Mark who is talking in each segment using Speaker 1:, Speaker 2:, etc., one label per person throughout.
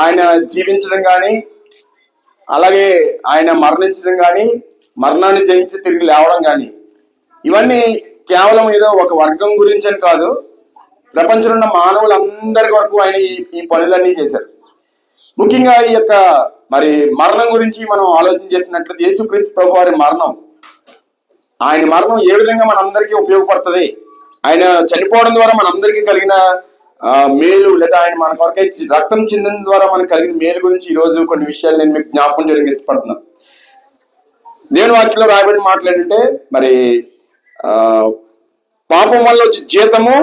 Speaker 1: ఆయన జీవించడం కానీ, అలాగే ఆయన మరణించడం కానీ, మరణాన్ని జయించి తిరిగి లేవడం కానీ, ఇవన్నీ కేవలం ఏదో ఒక వర్గం గురించి అని కాదు, ప్రపంచంలో ఉన్న మానవులందరి వరకు ఆయన ఈ పనులన్నీ చేశారు. ముఖ్యంగా ఈ యొక్క మరి మరణం గురించి మనం ఆలోచన చేసినట్లయితే యేసుక్రీస్తు ప్రభు వారి మరణం, ఆయన మరణం ఏ విధంగా మనందరికీ ఉపయోగపడుతుంది, ఆయన చనిపోవడం ద్వారా మనందరికీ కలిగిన మేలు, లేదా ఆయన మన కొరకై రక్తం చిందిన ద్వారా మనకు కలిగిన మేలు గురించి ఈరోజు కొన్ని విషయాలు నేను మీకు జ్ఞాపకం చేయడానికి ఇష్టపడుతున్నాను. దేవుని వాక్యంలో రాయబడిన మాటలు ఏంటంటే, మరి పాపం వల్ల వచ్చి జీతము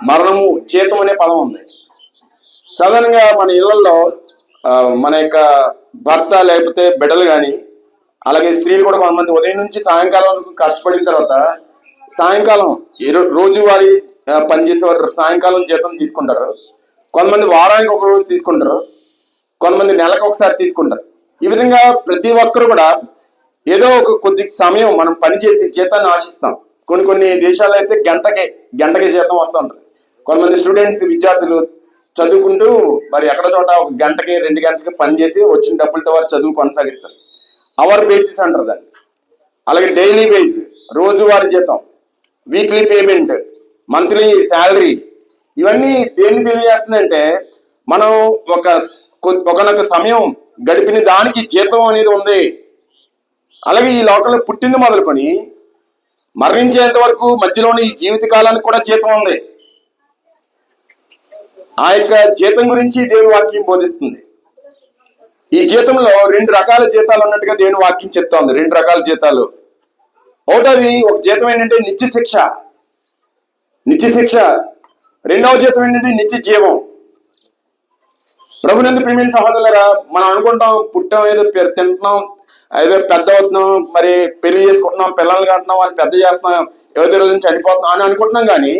Speaker 1: మరణము. జీతం అనే పదం ఉంది. సాధారణంగా మన ఇళ్లలో మన యొక్క భర్త లేకపోతే బిడ్డలు కానీ, అలాగే స్త్రీలు కూడా కొంతమంది ఉదయం నుంచి సాయంకాలం కష్టపడిన తర్వాత సాయంకాలం రోజువారీ పనిచేసేవారు సాయంకాలం జీతం తీసుకుంటారు. కొంతమంది వారానికి ఒక రోజు తీసుకుంటారు, కొంతమంది నెలకు ఒకసారి తీసుకుంటారు. ఈ విధంగా ప్రతి ఒక్కరు కూడా ఏదో ఒక కొద్ది సమయం మనం పనిచేసి జీతాన్ని ఆశిస్తాం. కొన్ని దేశాల్లో అయితే గంటకే జీతం వస్తూ ఉంటుంది. కొంతమంది స్టూడెంట్స్, విద్యార్థులు చదువుకుంటూ మరి ఎక్కడ చోట ఒక గంటకి 2 గంటలకి పనిచేసి వచ్చిన డబ్బులతో వారు చదువు కొనసాగిస్తారు. అవర్ బేసిస్ అంటారు దాన్ని. అలాగే డైలీ వేజ్, రోజువారీ జీతం, వీక్లీ పేమెంట్, మంత్లీ శాలరీ, ఇవన్నీ దేన్ని తెలియజేస్తుందంటే మనం ఒకనొక సమయం గడిపిన దానికి జీతం అనేది ఉంది. అలాగే ఈ లోకంలో పుట్టింది మొదలుకొని మరణించేంత వరకు మధ్యలోని ఈ జీవిత కాలానికి కూడా జీతం ఉంది. ఆ యొక్క జీతం గురించి దేవుని వాక్యం బోధిస్తుంది. ఈ జీతంలో 2 రకాల జీతాలు ఉన్నట్టుగా దేవుని వాక్యం చెప్తోంది. 2 రకాల జీతాలు. ఒకటది, ఒక జీతం ఏంటంటే నిత్య శిక్ష. రెండవ జీతం ఏంటంటే నిత్య జీవం. ప్రభునందు ప్రియమైన సహోదరులారా, మనం అనుకుంటాం పుట్టాం, ఏదో తింటున్నాం, ఏదో పెద్ద అవుతున్నాం, మరి పెళ్లి చేసుకుంటున్నాం, పిల్లల్ని కంటున్నాం, వాళ్ళు పెద్ద చేస్తున్నాం, ఏదో రోజు చనిపోతున్నాం అని అనుకుంటున్నాం. కానీ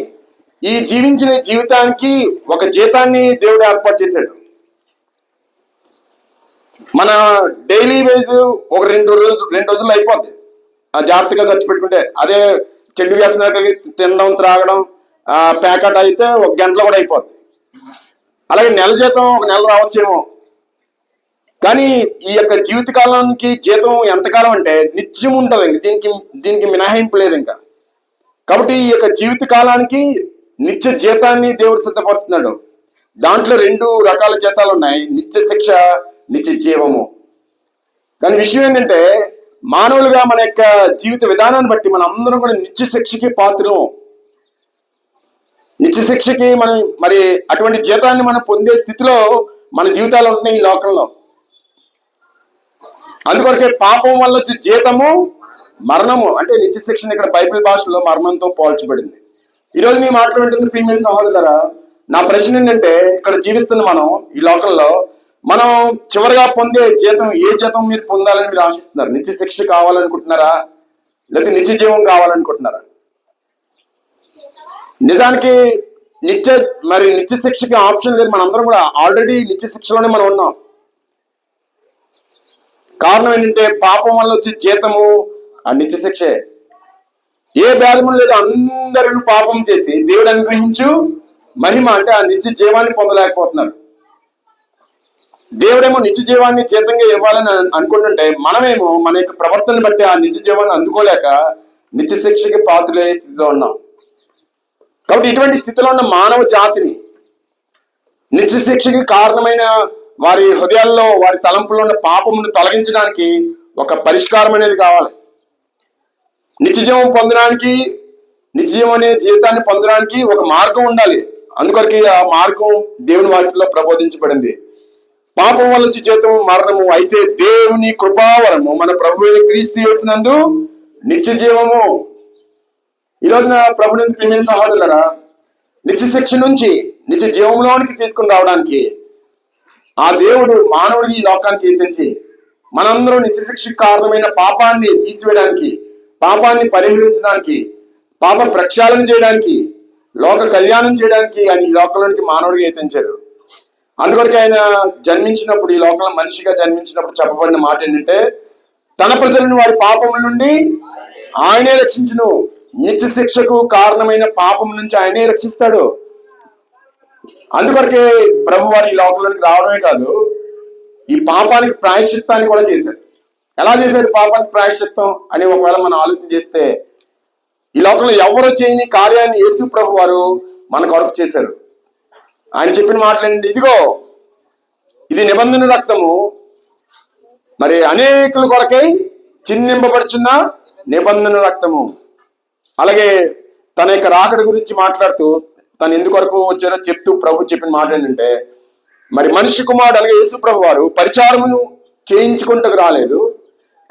Speaker 1: ఈ జీవించిన జీవితానికి ఒక జీతాన్ని దేవుడు ఏర్పాటు చేశాడు. మన డైలీ వేజ్ ఒక 2 రోజులు అయిపోద్ది జాగ్రత్తగా ఖర్చు పెట్టుకుంటే. అదే చెడ్డు వ్యసనాలు కలిగి తినడం, త్రాగడం, ప్యాకెట్ అయితే 1 గంటలో కూడా అయిపోద్ది. అలాగే నెల జీతం 1 నెల రావచ్చేమో. కానీ ఈ యొక్క జీవితకాలానికి జీతం ఎంతకాలం అంటే నిత్యం ఉంటుంది. దీనికి మినహాయింపు లేదు ఇంకా. కాబట్టి ఈ యొక్క జీవిత కాలానికి నిత్య జీతాన్ని దేవుడు సిద్ధపరుస్తున్నాడు. దాంట్లో 2 రకాల జీతాలు ఉన్నాయి, నిత్య శిక్ష, నిత్య జీవము. కానీ విషయం ఏంటంటే, మానవులుగా మన యొక్క జీవిత విధానాన్ని బట్టి మనం అందరం కూడా నిత్య శిక్షకి పాత్రలు. నిత్య శిక్షకి మనం మరి అటువంటి జీతాన్ని మనం పొందే స్థితిలో మన జీవితాలు ఉంటున్నాయి ఈ లోకంలో. అందుకొరకే పాపం వల్ల వచ్చే జీతము మరణము, అంటే నిత్య శిక్షణ ఇక్కడ బైబిల్ భాషలో మరణంతో పోల్చబడింది. ఈరోజు మీ మాటలు వింటున్న ప్రియమైన సహోదరులారా, నా ప్రశ్న ఏంటంటే, ఇక్కడ జీవిస్తున్న మనం ఈ లోకంలో మనం చివరిగా పొందే జీతం, ఏ జీతం మీరు పొందాలని మీరు ఆశిస్తున్నారు? నిత్య శిక్ష కావాలనుకుంటున్నారా, లేకపోతే నిత్య జీవం కావాలనుకుంటున్నారా? నిజానికి నిత్య శిక్షకి ఆప్షన్ లేదు. మనందరం కూడా ఆల్రెడీ నిత్య శిక్షలోనే మనం ఉన్నాం. కారణం ఏంటంటే, పాపం వల్ల వచ్చే జీతము ఆ నిత్య శిక్షే. ఏ భేదము లేదు, అందరూ పాపం చేసి దేవుడు అనుగ్రహించు మహిమ అంటే ఆ నిత్య జీవాన్ని పొందలేకపోతున్నారు. దేవుడేమో నిత్య జీవాన్ని జీతంగా ఇవ్వాలని అనుకుంటుంటే, మనమేమో మన యొక్క ప్రవర్తనను బట్టి ఆ నిత్య జీవాన్ని అందుకోలేక నిత్య శిక్షకి పాత్రలయ్యే స్థితిలో ఉన్నాం. కాబట్టి ఇటువంటి స్థితిలో ఉన్న మానవ జాతిని నిత్య శిక్షకి కారణమైన వారి హృదయాల్లో, వారి తలంపుల్లో ఉన్న పాపమును తొలగించడానికి ఒక పరిష్కారం అనేది కావాలి. నిత్యజీవం పొందడానికి, నిత్యజీవం అనే జీవితాన్ని పొందడానికి ఒక మార్గం ఉండాలి. అందుకొరకు ఆ మార్గం దేవుని వాక్యంలో ప్రబోధించబడింది. పాపం వల్ల వచ్చే జీతం మరణము, అయితే దేవుని కృపావరము మన ప్రభువైన క్రీస్తు యేసునందు నిత్య జీవము. ఈ రోజున ప్రభునందు ప్రియమైన సహోదరులారా, నిత్య శిక్ష నుంచి నిత్య జీవంలోనికి తీసుకుని రావడానికి ఆ దేవుడు మానవుడిని ఈ లోకానికి ఎత్తించి మనందరం నిత్య శిక్షకు కారణమైన పాపాన్ని తీసివేయడానికి, పాపాన్ని పరిహరించడానికి, పాప ప్రక్షాళన చేయడానికి, లోక కళ్యాణం చేయడానికి ఆయన ఈ లోకంలోనికి మానవుడిగా ఎత్తించాడు. అందుకొరకు ఆయన జన్మించినప్పుడు, ఈ లోకంలో మనిషిగా జన్మించినప్పుడు చెప్పబడిన మాట ఏంటంటే, తన ప్రజలను వారి పాపముల నుండి ఆయనే రక్షించును. నిత్య శిక్షకు కారణమైన పాపం నుంచి ఆయనే రక్షిస్తాడు. అందుకొరకే ప్రభు వారి ఈ లోకంలోనికి రావడమే కాదు, ఈ పాపానికి ప్రాయశ్చిత్తాన్ని కూడా చేశాడు. ఎలా చేశాడు పాపానికి ప్రాయశ్చిత్తం అని ఒకవేళ మనం ఆలోచన చేస్తే, ఈ లోకంలో ఎవరు చేయని కార్యాన్ని యేసు ప్రభు వారు మన కొరకు చేశారు. ఆయన చెప్పిన మాటలండి, ఇదిగో ఇది నిబంధన రక్తము, మరి అనేకుల కొరకై చిందింపబడుచున్న నిబంధన రక్తము. అలాగే తన యొక్క రాకడ గురించి మాట్లాడుతూ తను ఎందుకొరకు వచ్చారో చెప్తూ ప్రభు చెప్పిన మాట ఏంటంటే, మరి మనిషి కుమారుడు అనగా యేసు ప్రభు వారు పరిచారమును చేయించుకుంటకు రాలేదు,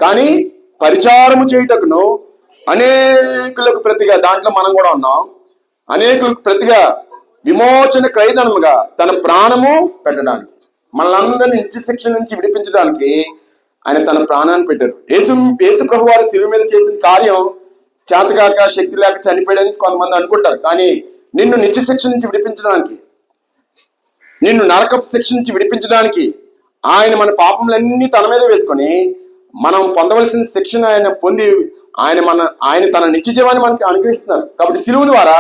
Speaker 1: కానీ పరిచారము చేయుటకును అనేకులకు ప్రతిగా, దాంట్లో మనం కూడా ఉన్నాం, అనేకులకు ప్రతిగా విమోచన క్రయధనముగా తన ప్రాణము పెట్టడానికి, మనలందరినీ నిత్య శిక్ష నుంచి విడిపించడానికి ఆయన తన ప్రాణాన్ని పెట్టారు. యేసు ప్రభు వారు శిలువ మీద చేసిన కార్యం చేతకాక శక్తి లేక చనిపోయాడని కొంతమంది అనుకుంటారు. కానీ నిన్ను నిత్య శిక్ష నుంచి విడిపించడానికి, నిన్ను నరకపు శిక్ష నుంచి విడిపించడానికి ఆయన మన పాపములన్నీ తన మీద వేసుకొని మనం పొందవలసిన శిక్షను ఆయన పొంది ఆయన తన నిత్య జీవాన్ని మనకి అనుగ్రహిస్తున్నారు. కాబట్టి శిలువ ద్వారా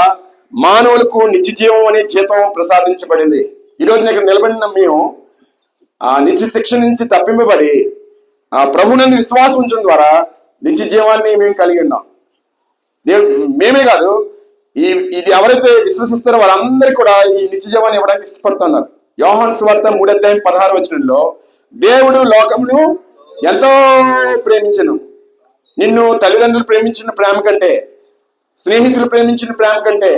Speaker 1: మానవులకు నిత్య జీవం అనే జీతం ప్రసాదించబడింది. ఈరోజు ఇక్కడ నిలబడిన మేము ఆ నిత్య శిక్ష నుంచి తప్పింపబడి ఆ ప్రభునందు విశ్వాసం ఉంచడం ద్వారా నిత్య జీవాన్ని మేము కలిగి ఉన్నాం. మేమే కాదు, ఇది ఎవరైతే విశ్వసిస్తారో వాళ్ళందరికీ కూడా ఈ నిత్య జీవాన్ని ఇవ్వడానికి ఇష్టపడుతున్నారు. యోహాను సువార్త 3:16 దేవుడు లోకమును ఎంతో ప్రేమించను, నిన్ను తల్లిదండ్రులు ప్రేమించిన ప్రేమ కంటే, స్నేహితులు ప్రేమించిన ప్రేమ కంటే,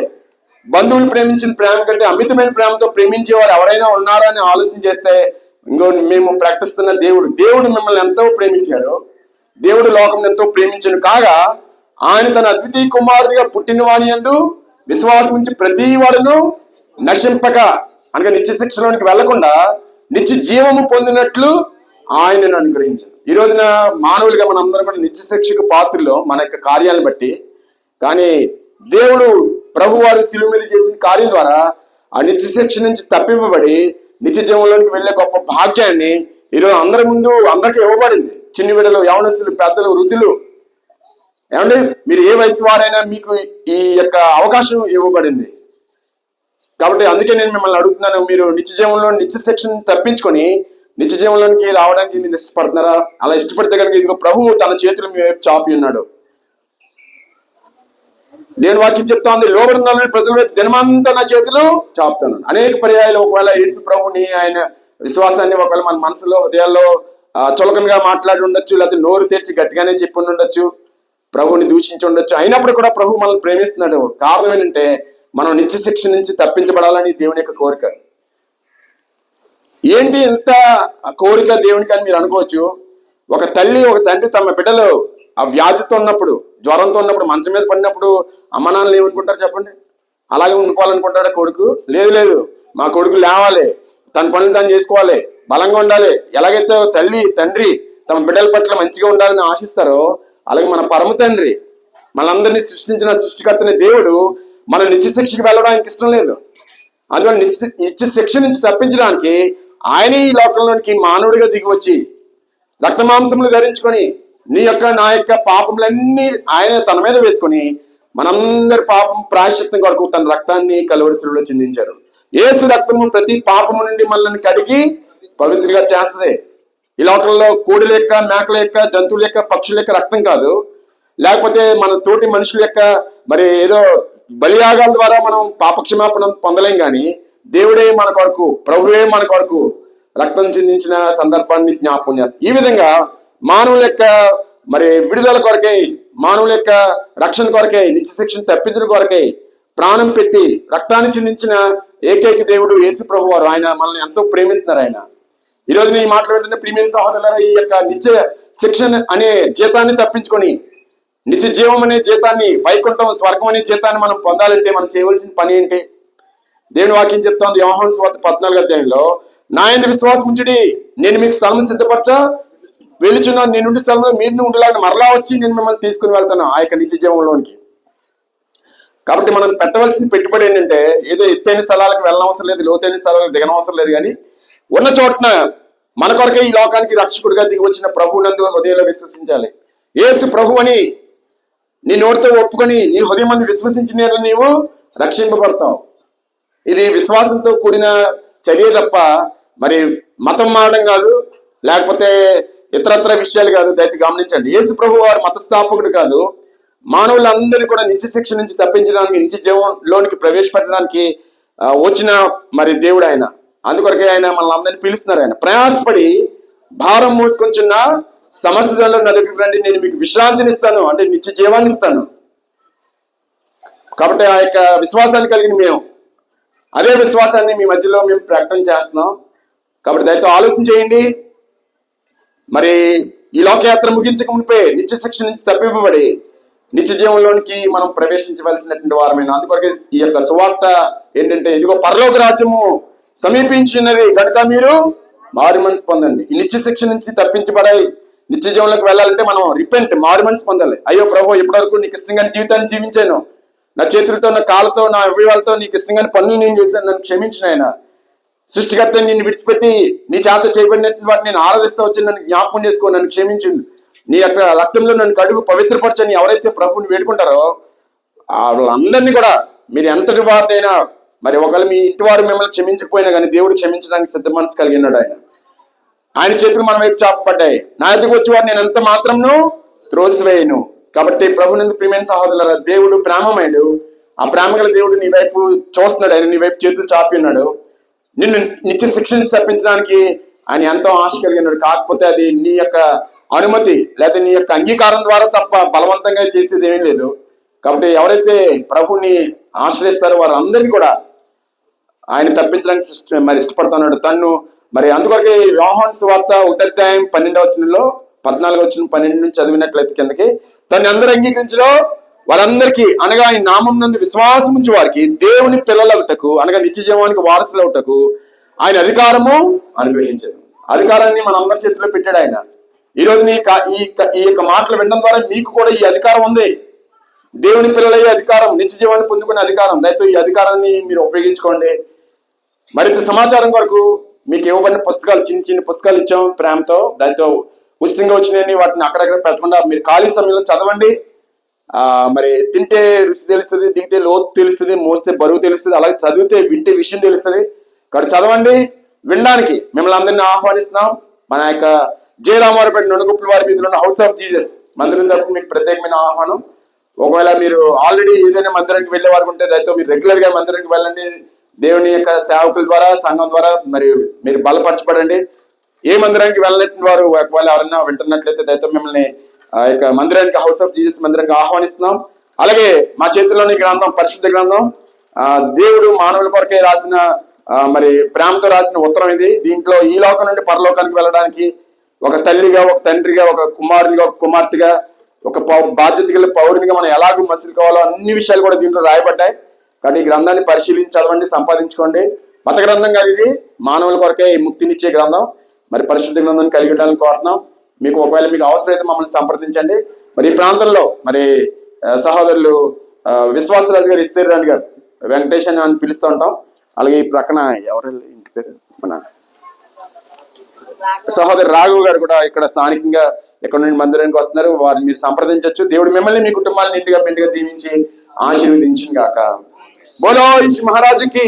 Speaker 1: బంధువులు ప్రేమించిన ప్రేమ కంటే అమితమైన ప్రేమతో ప్రేమించేవారు ఎవరైనా ఉన్నారా అని ఆలోచన చేస్తే, ఇంకో మేము ప్రకటిస్తున్న దేవుడు మిమ్మల్ని ఎంతో ప్రేమించాడు. దేవుడు లోకం ఎంతో ప్రేమించను కాగా ఆయన తన అద్వితీయ కుమారుడిగా పుట్టిన వాని యందు విశ్వాసం ఉంచి ప్రతి వాడును నశింపక, అనగా నిత్య శిక్షలోనికి వెళ్లకుండా నిత్య జీవము పొందినట్లు ఆయనను అనుగ్రహించారు. ఈ రోజున మానవులుగా మన అందరం కూడా నిత్య శిక్షకు పాత్రలో మన యొక్క కార్యాలను బట్టి, కానీ దేవుడు ప్రభువారు శిలువ మీద చేసిన కార్యం ద్వారా ఆ నిత్య శిక్ష నుంచి తప్పింపబడి నిత్య జీవంలోనికి వెళ్లే గొప్ప భాగ్యాన్ని ఈరోజు అందరి ముందు అందరికీ ఇవ్వబడింది. చిన్న బిడ్డలు, యవనస్తులు, పెద్దలు, వృద్ధులు, ఏమంటే మీరు ఏ వయసు వారైనా మీకు ఈ యొక్క అవకాశం ఇవ్వబడింది. కాబట్టి అందుకే నేను మిమ్మల్ని అడుగుతున్నాను, మీరు నిత్య జీవంలో నిత్య శిక్షను తప్పించుకొని నిత్య జీవంలోనికి రావడానికి మీరు ఇష్టపడుతున్నారా? అలా ఇష్టపడితే కనుక ఇదిగో ప్రభువు తన చేతులు మీ వైపు చాపి ఉన్నాడు. నేను వాక్యం చెప్తా ఉంది, లోబడిన ప్రజల వైపు దినమంతా నా చేతులు చాపుతాను. అనేక పర్యాయాలు ఒకవేళ యేసు ప్రభుని ఆయన విశ్వాసాన్ని ఒకవేళ మన మనసులో హృదయాల్లో చులకనగా మాట్లాడి ఉండొచ్చు, లేకపోతే నోరు తెరిచి గట్టిగానే చెప్పి ఉండొచ్చు, ప్రభుని దూషించి ఉండొచ్చు. అయినప్పుడు కూడా ప్రభు మనల్ని ప్రేమిస్తున్నాడు. కారణం ఏంటంటే మనం నిత్య శిక్ష నుంచి తప్పించబడాలని దేవుని యొక్క కోరిక. ఏంటి ఎంత కోరిక దేవునికి అని మీరు అనుకోవచ్చు. ఒక తల్లి ఒక తండ్రి తమ బిడ్డలు ఆ వ్యాధితో ఉన్నప్పుడు, జ్వరంతో ఉన్నప్పుడు, మంచం మీద పడినప్పుడు అమ్మ నాన్నలు ఏమనుకుంటారు చెప్పండి? అలాగే ఉండిపోవాలనుకుంటారా కొడుకు? లేదు, మా కొడుకు లేవాలి, తన పనులు తాను చేసుకోవాలి, బలంగా ఉండాలి. ఎలాగైతే తల్లి తండ్రి తమ బిడ్డల పట్ల మంచిగా ఉండాలని ఆశిస్తారో, అలాగే మన పరమ తండ్రి మనందరినీ సృష్టించిన సృష్టికర్తని దేవుడు మన నిత్య శిక్షకి వెళ్ళడానికి ఇష్టం లేదు. అందువల్ల నిత్య శిక్ష నుంచి తప్పించడానికి ఆయన ఈ లోకంలోనికి మానవుడిగా దిగివచ్చి రక్త మాంసములు ధరించుకొని నీ యొక్క నా యొక్క పాపములన్నీ ఆయన తన మీద వేసుకొని మనందరి పాపం ప్రాయశ్చిత్తం కొరకు తన రక్తాన్ని కలువరి శిలువలో చిందించాడు. యేసు రక్తము ప్రతి పాపము నుండి మనల్ని కడిగి పవిత్రంగా చేస్తుంది. ఈ లోకంలో కోడి యొక్క, మేకల యొక్క, జంతువుల యొక్క, పక్షుల యొక్క రక్తం కాదు, లేకపోతే మన తోటి మనుషుల యొక్క మరి ఏదో బలియాగాల ద్వారా మనం పాపక్షమాపణ పొందలేం. కానీ దేవుడే మన కొరకు, ప్రభువే మన కొరకు రక్తం చిందించిన సందర్భాన్ని జ్ఞాపకం చేస్తుంది. ఈ విధంగా మానవుల యొక్క మరి విడుదల కొరకై, మానవుల యొక్క రక్షణ కొరకై, నిత్య శిక్షను తప్పించడం కొరకై ప్రాణం పెట్టి రక్తాన్ని చిందించిన ఏకైక దేవుడు యేసు ప్రభు వారు. ఆయన మనల్ని ఎంతో ప్రేమిస్తున్నారు. ఆయన ఈ రోజు ఈ మాటలు ఏంటంటే, ప్రియమైన సహోదరులారా, ఈ యొక్క నిత్య శిక్షణ అనే జీతాన్ని తప్పించుకొని నిత్య జీవం అనే జీతాన్ని, వైకుంఠం స్వర్గం అనే జీతాన్ని మనం పొందాలంటే మనం చేయవలసిన పని ఏంటి? దేవుని వాక్యం చెప్తోంది యోహాను సువార్త 14 నా యందు విశ్వాసం ఉంచుడి, నేను మీకు స్థలం సిద్ధపరచ వెలుచున్నాను, నేను ఉండే స్థలంలో మీరు ఉండేలాగా మరలా వచ్చి నేను మిమ్మల్ని తీసుకుని వెళ్తాను ఆ యొక్క నిత్య జీవంలోనికి. కాబట్టి మనం పెట్టవలసిన పెట్టుబడి ఏంటంటే, ఏదో ఎత్తైన స్థలాలకు వెళ్ళనవసరం లేదు, లోతైన స్థలాలకు దిగనవసరం లేదు. కానీ ఉన్న చోటన మన కొరకే ఈ లోకానికి రక్షకుడిగా దిగి వచ్చిన ప్రభువునందు హృదయంలో విశ్వసించాలి. యేసు ప్రభు అని నీ నోటితో ఒప్పుకొని నీ హృదయం మంది విశ్వసించిన నీవు రక్షింపబడతావు. ఇది విశ్వాసంతో కూడిన చర్య తప్ప మరి మతం మారడం కాదు, లేకపోతే ఇతరత్ర విషయాలు కాదు. దయచేసి గమనించండి, యేసు ప్రభు వారు మతస్థాపకుడు కాదు. మానవులందరినీ కూడా నిత్య శిక్ష నుంచి తప్పించడానికి, నిత్య జీవంలోనికి ప్రవేశపెట్టడానికి వచ్చిన మరి దేవుడు ఆయన. అందుకొరకే ఆయన మనల్ని అందరినీ పిలుస్తున్నారు. ఆయన ప్రయాసపడి భారం మోసుకొంచున్న సమస్త జనులు నా దగ్గరికి రండి, నేను మీకు విశ్రాంతిని ఇస్తాను, అంటే నిత్య జీవాన్ని ఇస్తాను. కాబట్టి ఆ యొక్క విశ్వాసాన్ని కలిగిన మేము అదే విశ్వాసాన్ని మీ మధ్యలో మేము ప్రకటన చేస్తున్నాం. కాబట్టి దయతో ఆలోచన చేయండి. మరి ఈ లోకయాత్ర ముగించక మునిపే నిత్య శిక్ష నుంచి తప్పింపబడి నిత్య జీవంలోనికి మనం ప్రవేశించవలసినటువంటి వారమైన. అందుకొరకే ఈ యొక్క సువార్త ఏంటంటే, ఇదిగో పరలోక రాజ్యము సమీపించినది కనుక మీరు మారు మనసు పొందండి. ఈ నిత్య శిక్ష నుంచి తప్పించబడాలి, నిత్య జీవంలోకి వెళ్ళాలంటే మనం రిపెంట్, మారు మనసు పొందాలి. అయ్యో ప్రభు, ఇప్పటివరకు నీకు ఇష్టంగా జీవితాన్ని జీవించాను, నా చేతులతో, నా కాళ్ళతో, నా అవయవాలతో నీకు ఇష్టంగా పనులు నేను చేశాను, నన్ను క్షమించిన ఆయన. సృష్టికర్త నిన్ను విడిచిపెట్టి నీ చేత చేయబడినటువంటి వాటిని నేను ఆరాధిస్తూ వచ్చి నన్ను జ్ఞాపకం చేసుకో, నన్ను క్షమించింది, నీ యొక్క రక్తంలో నన్ను కడుగు పవిత్రపరచని ఎవరైతే ప్రభువుని వేడుకుంటారో వాళ్ళందరినీ కూడా మీరు ఎంతటి వారినైనా, మరి ఒకవేళ మీ ఇంటి వారు మిమ్మల్ని క్షమించకపోయినా కానీ దేవుడు క్షమించడానికి సిద్ధ మనసు కలిగి ఉన్నాడు. ఆయన చేతులు మన వైపు చాపబడ్డాయి. నా ఎదుగు వచ్చి వారు నేను ఎంత మాత్రంను త్రోసివేయను. కాబట్టి ప్రభునందు ప్రియమైన సహోదరులారా, దేవుడు ప్రేమమయుడు. ఆ ప్రేమగల దేవుడు నీ వైపు చూస్తున్నాడు. ఆయన నీ వైపు చేతులు చాపి ఉన్నాడు. నిన్ను నిత్య శిక్ష నుంచి తప్పించడానికి ఆయన ఎంతో ఆశ కలిగి ఉన్నాడు. కాకపోతే అది నీ యొక్క అనుమతి లేదా నీ యొక్క అంగీకారం ద్వారా తప్ప బలవంతంగా చేసేది ఏమీ లేదు. కాబట్టి ఎవరైతే ప్రభుని ఆశ్రయిస్తారో వారు అందరినీ కూడా ఆయన తప్పించడానికి మరి ఇష్టపడుతున్నాడు తన్ను. మరి అందుకొరకే యోహాను సువార్త 1వ అధ్యాయం 12వ వచనంలో 14వ వచనం 12 నుంచి చదివినట్లయితే కిందకి, తను అందరూ అంగీకరించలో వారందరికీ అనగా ఆయన నామం నందు విశ్వాసం ఉంచి వారికి దేవుని పిల్లలవుటకు అనగా నిత్య జీవానికి వారసులవుటకు ఆయన అధికారము అనుగ్రహించారు. అధికారాన్ని మన అందరి చేతిలో పెట్టాడు ఆయన. ఈ రోజు ఈ యొక్క మాటలు వినడం ద్వారా మీకు కూడా ఈ అధికారం ఉంది. దేవుని పిల్లలయ్యే అధికారం, నిత్య జీవాన్ని పొందుకునే అధికారం. దయతో ఈ అధికారాన్ని మీరు ఉపయోగించుకోండి. మరింత సమాచారం వరకు మీకు ఇవ్వబడిన పుస్తకాలు, చిన్న చిన్న పుస్తకాలు ఇచ్చాం ప్రేమతో. దాంతో ఉచితంగా వచ్చినాయని వాటిని అక్కడక్కడ పెట్టకుండా మీరు ఖాళీ సమయంలో చదవండి. మరి తింటే రుచి తెలుస్తుంది, దిగితే లోతు తెలుస్తుంది, మోస్తే బరువు తెలుస్తుంది, అలాగే చదివితే వింటే విషయం తెలుస్తుంది. కాబట్టి చదవండి. వినడానికి మిమ్మల్ని అందరినీ ఆహ్వానిస్తున్నాం. మన యొక్క జయరామారపేట నొనగుప్పుల వారి వీధిలో ఉన్న హౌస్ ఆఫ్ జీసస్ మందిరం తరపున మీకు ప్రత్యేకమైన ఆహ్వానం. ఒకవేళ మీరు ఆల్రెడీ ఏదైనా మందిరానికి వెళ్ళే వారు ఉంటే దయతో మీరు రెగ్యులర్ గా మందిరానికి వెళ్ళండి. దేవుని యొక్క సేవకుల ద్వారా, సంఘం ద్వారా మరి మీరు బలపరచబడండి. ఏ మందిరానికి వెళ్ళనట్టు వారు ఒకవేళ ఎవరైనా వింటున్నట్లయితే దయతో మిమ్మల్ని ఆ యొక్క మందిరానికి, హౌస్ ఆఫ్ జీసస్ మందిరానికి ఆహ్వానిస్తున్నాం. అలాగే మా చేతిలోని గ్రంథం, పరిశుద్ధ గ్రంథం, దేవుడు మానవుల కొరకే రాసిన మరి ప్రేమతో రాసిన ఉత్తరం ఇది. దీంట్లో ఈ లోకం నుండి పరలోకానికి వెళ్ళడానికి ఒక తల్లిగా, ఒక తండ్రిగా, ఒక కుమారునిగా, ఒక కుమార్తెగా, ఒక బాధ్యత గల పౌరునిగా మనం ఎలాగో మసులుకోవాలో అన్ని విషయాలు కూడా దీంట్లో రాయబడ్డాయి. కాబట్టి ఈ గ్రంథాన్ని పరిశీలించి చదవండి, సంపాదించుకోండి. మత గ్రంథం కాదు ఇది, మానవుల కొరకే ముక్తినిచ్చే గ్రంథం. మరి పరిశుద్ధ గ్రంథాన్ని కలిగి ఉండాలని కోరుతున్నాం. మీకు ఒకవేళ మీకు అవసరమైతే మమ్మల్ని సంప్రదించండి. మరి ఈ ప్రాంతంలో మరి సహోదరులు విశ్వాసరాజు గారు, ఇస్తేరాజు గారు, వెంకటేష్ అని పిలుస్తూ ఉంటాం. అలాగే ఈ ప్రక్కన ఎవరు ఇంటి పేరు, మన సహోదరు రాఘవ్ గారు కూడా ఇక్కడ స్థానికంగా ఇక్కడ నుండి మందిరానికి వస్తున్నారు. వారిని మీరు సంప్రదించవచ్చు. దేవుడు మిమ్మల్ని, మీ కుటుంబాలను ఇంటిగా మెండుగా దీవించి ఆశీర్వదించిన గాక. బోలో ఇష్ మహారాజుకి.